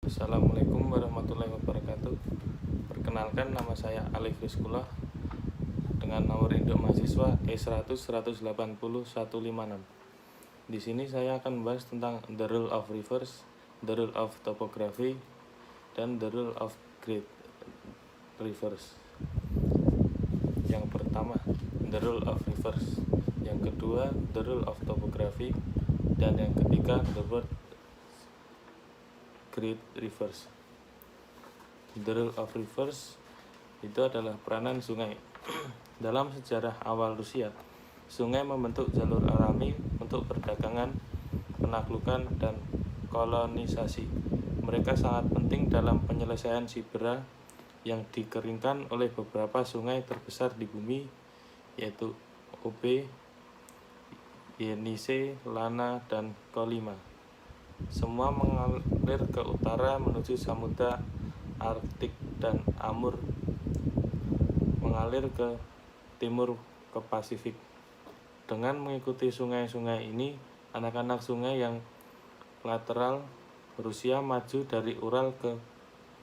Assalamualaikum warahmatullahi wabarakatuh. Perkenalkan, nama saya Alif Rizkullah dengan nomor induk mahasiswa E100-180-156. Di sini saya akan membahas tentang the rule of rivers, the rule of topography, dan the rule of great rivers. Yang pertama, the rule of rivers. Yang kedua, the rule of topography. Dan yang ketiga, the word great rivers. The rule of rivers itu adalah peranan sungai. Dalam sejarah awal Rusia, sungai membentuk jalur alami untuk perdagangan, penaklukan, dan kolonisasi. Mereka sangat penting dalam penyelesaian Siberia yang dikeringkan oleh beberapa sungai terbesar di bumi, yaitu Ob, Yenisei, Lana, dan Kolyma. Semua mengalir ke utara menuju Samudra Arktik, dan Amur mengalir ke timur ke Pasifik. Dengan mengikuti sungai-sungai ini, anak-anak sungai yang lateral Rusia maju dari Ural ke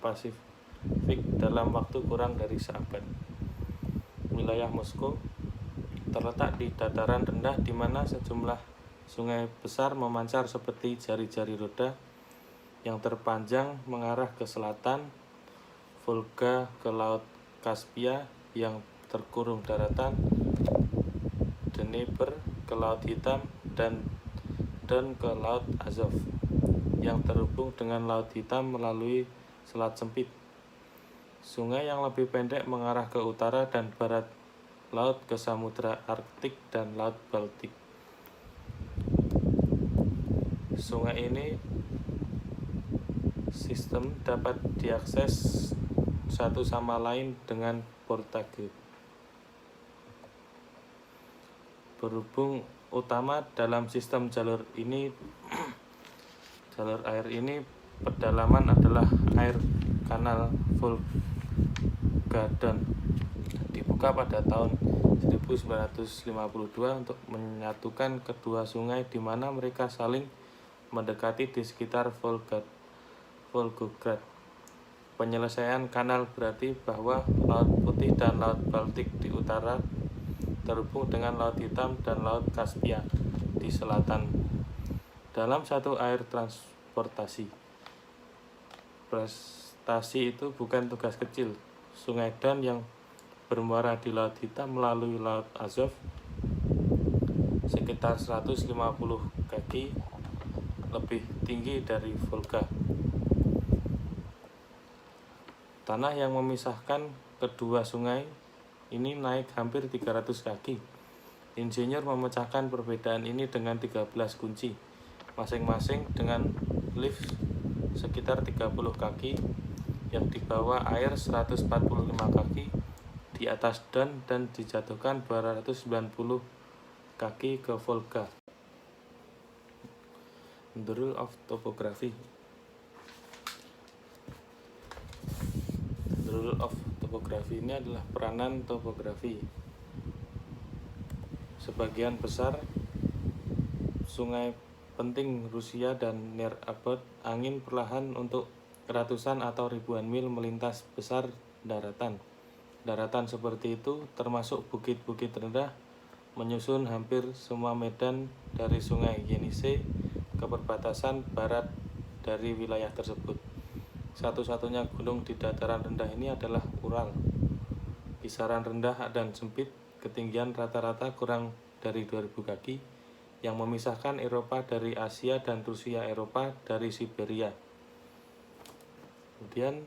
Pasifik dalam waktu kurang dari seabad. Wilayah Moskow terletak di dataran rendah di mana sejumlah sungai besar memancar seperti jari-jari roda yang terpanjang mengarah ke selatan, Volga ke Laut Kaspia yang terkurung daratan, Dnieper ke Laut Hitam, dan Don ke Laut Azov yang terhubung dengan Laut Hitam melalui Selat Sempit. Sungai yang lebih pendek mengarah ke utara dan barat laut ke Samudra Arktik dan Laut Baltik. Sungai ini sistem dapat diakses satu sama lain dengan portage. Berhubung utama dalam sistem jalur air ini pedalaman adalah air kanal Volga Don, dibuka pada tahun 1952 untuk menyatukan kedua sungai di mana mereka saling mendekati di sekitar Volgograd. Penyelesaian kanal berarti bahwa Laut Putih dan Laut Baltik di utara terhubung dengan Laut Hitam dan Laut Kaspia di selatan dalam satu air transportasi. Prestasi itu bukan tugas kecil. Sungai Don yang bermuara di Laut Hitam melalui Laut Azov sekitar 150 kaki lebih tinggi dari Volga. Tanah yang memisahkan kedua sungai ini naik hampir 300 kaki. Insinyur memecahkan perbedaan ini dengan 13 kunci, masing-masing dengan lift sekitar 30 kaki yang dibawa air 145 kaki di atas Don dan dijatuhkan 290 kaki ke Volga. The rule of topography. The rule of topography ini adalah peranan topografi. Sebagian besar sungai penting Rusia dan near about angin perlahan untuk ratusan atau ribuan mil melintas besar daratan. Daratan seperti itu termasuk bukit-bukit rendah menyusun hampir semua medan dari sungai Yenisei ke perbatasan barat dari wilayah tersebut. Satu-satunya gunung di dataran rendah ini adalah Ural. Kisaran rendah dan sempit, ketinggian rata-rata kurang dari 2000 kaki, yang memisahkan Eropa dari Asia dan Rusia Eropa dari Siberia. Kemudian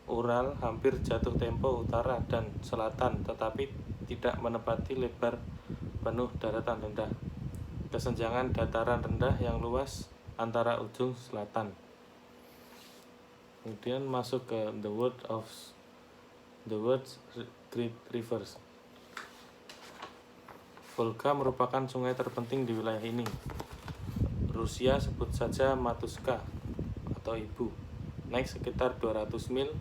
Ural hampir jatuh tempo utara dan selatan, tetapi tidak menepati lebar penuh daratan rendah. Kesenjangan dataran rendah yang luas antara ujung selatan. Kemudian masuk ke the words great rivers. Volga merupakan sungai terpenting di wilayah ini. Rusia sebut saja Matuska atau ibu, naik sekitar 200 mil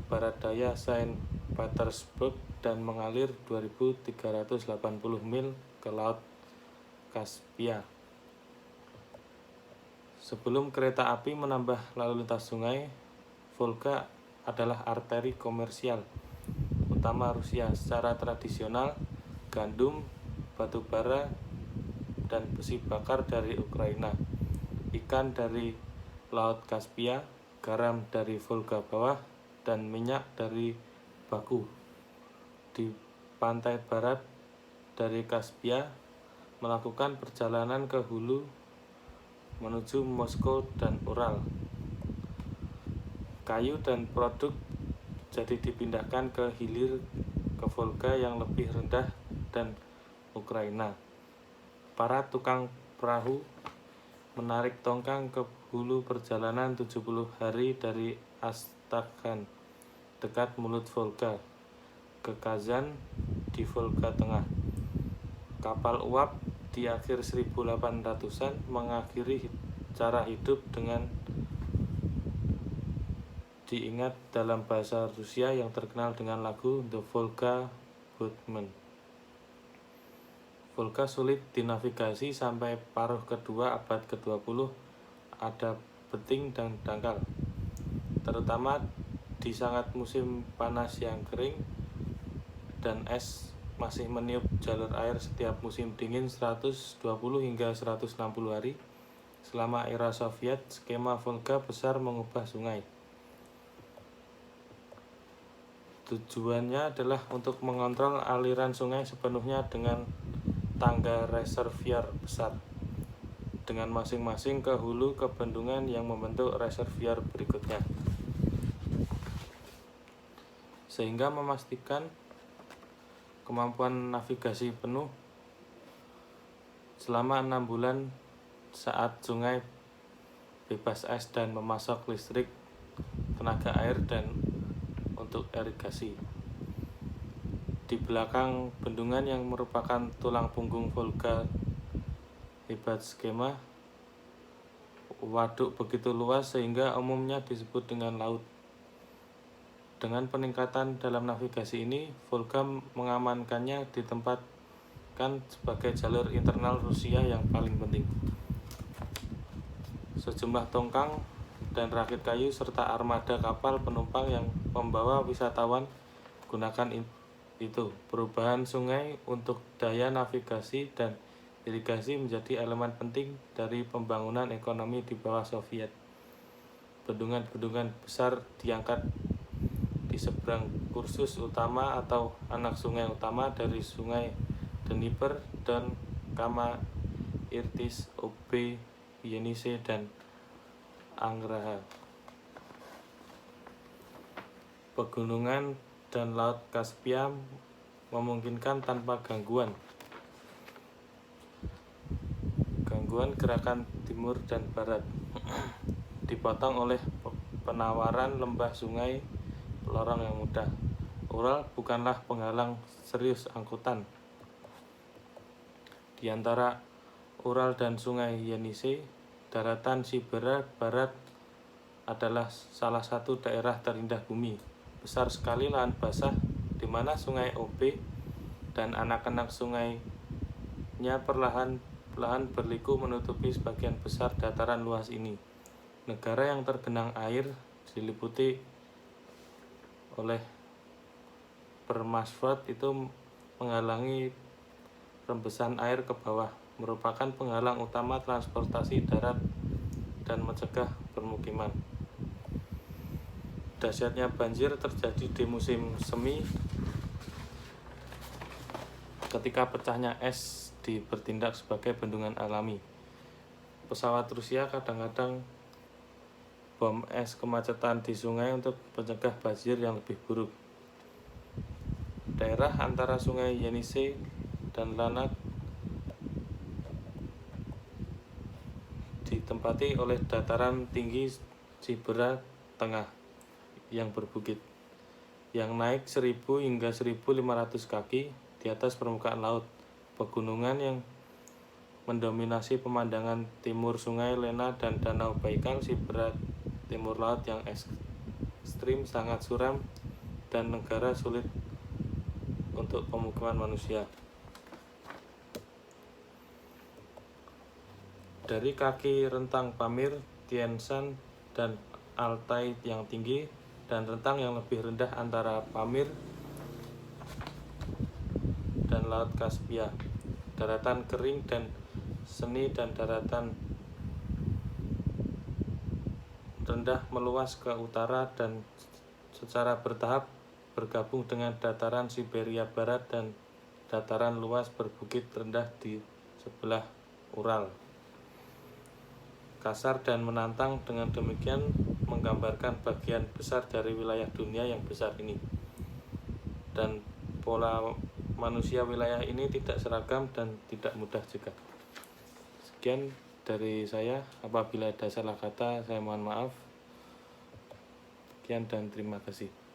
barat daya Saint Petersburg dan mengalir 2380 mil ke Laut Kaspia. Sebelum kereta api menambah lalu lintas sungai, Volga adalah arteri komersial utama Rusia. Secara tradisional, gandum, batu bara, dan besi bakar dari Ukraina, ikan dari Laut Kaspia, garam dari Volga bawah, dan minyak dari Baku di pantai barat dari Kaspia melakukan perjalanan ke hulu menuju Moskow dan Ural. Kayu dan produk jadi dipindahkan ke hilir ke Volga yang lebih rendah dan Ukraina. Para tukang perahu menarik tongkang ke hulu perjalanan 70 hari dari Astrakhan dekat mulut Volga ke Kazan di Volga Tengah. Kapal uap di akhir 1800-an mengakhiri cara hidup dengan diingat dalam bahasa Rusia yang terkenal dengan lagu The Volga Boatman. Volga sulit dinavigasi sampai paruh kedua abad ke-20, ada beting dan dangkal, terutama di sangat musim panas yang kering dan es masih meniup jalur air setiap musim dingin 120 hingga 160 hari. Selama era Soviet, skema Volga besar mengubah sungai. Tujuannya adalah untuk mengontrol aliran sungai sepenuhnya dengan tangga reservoir besar, dengan masing-masing ke hulu ke bendungan yang membentuk reservoir berikutnya, sehingga memastikan kemampuan navigasi penuh selama 6 bulan saat sungai bebas es dan memasok listrik, tenaga air, dan untuk irigasi. Di belakang bendungan yang merupakan tulang punggung Volga hebat skema waduk begitu luas sehingga umumnya disebut dengan laut. Dengan peningkatan dalam navigasi ini, Volga mengamankannya ditempatkan sebagai jalur internal Rusia yang paling penting. Sejumlah tongkang dan rakit kayu serta armada kapal penumpang yang membawa wisatawan gunakan itu. Perubahan sungai untuk daya navigasi dan irigasi menjadi elemen penting dari pembangunan ekonomi di bawah Soviet. Bendungan-bendungan besar diangkat di seberang kursus utama atau anak sungai utama dari sungai Dnieper dan Kama, Irtis, Ob, Yenisei, dan Angraha. Pegunungan dan Laut Kaspia memungkinkan tanpa gangguan gerakan timur dan barat, dipotong oleh penawaran lembah sungai lorong yang mudah. Ural bukanlah penghalang serius angkutan. Di antara Ural dan sungai Yenisei, daratan Siberia Barat adalah salah satu daerah terindah bumi. Besar sekali lahan basah di mana sungai Ob dan anak-anak sungainya perlahan berliku menutupi sebagian besar dataran luas ini. Negara yang tergenang air diliputi oleh permafrost itu menghalangi rembesan air ke bawah, merupakan penghalang utama transportasi darat dan mencegah permukiman. Dahsyatnya banjir terjadi di musim semi ketika pecahnya es bertindak sebagai bendungan alami. Pesawat Rusia kadang-kadang bom es kemacetan di sungai untuk mencegah banjir yang lebih buruk. Daerah antara sungai Yenisei dan Lanak ditempati oleh dataran tinggi Siberia Tengah yang berbukit, yang naik 1000 hingga 1500 kaki di atas permukaan laut. Pegunungan yang mendominasi pemandangan timur sungai Lena dan Danau Baikal. Siberia timur laut yang ekstrim, sangat suram, dan negara sulit untuk pemukiman manusia. Dari kaki rentang Pamir, Tien Shan, dan Altai yang tinggi, dan rentang yang lebih rendah antara Pamir dan Laut Kaspia, daratan kering dan seni, dan daratan rendah meluas ke utara dan secara bertahap bergabung dengan dataran Siberia Barat dan dataran luas berbukit rendah di sebelah Ural. Kasar dan menantang, dengan demikian menggambarkan bagian besar dari wilayah dunia yang besar ini. Dan pola manusia wilayah ini tidak seragam dan tidak mudah juga. Sekian dari saya. Apabila ada salah kata, saya mohon maaf. Sekian dan terima kasih.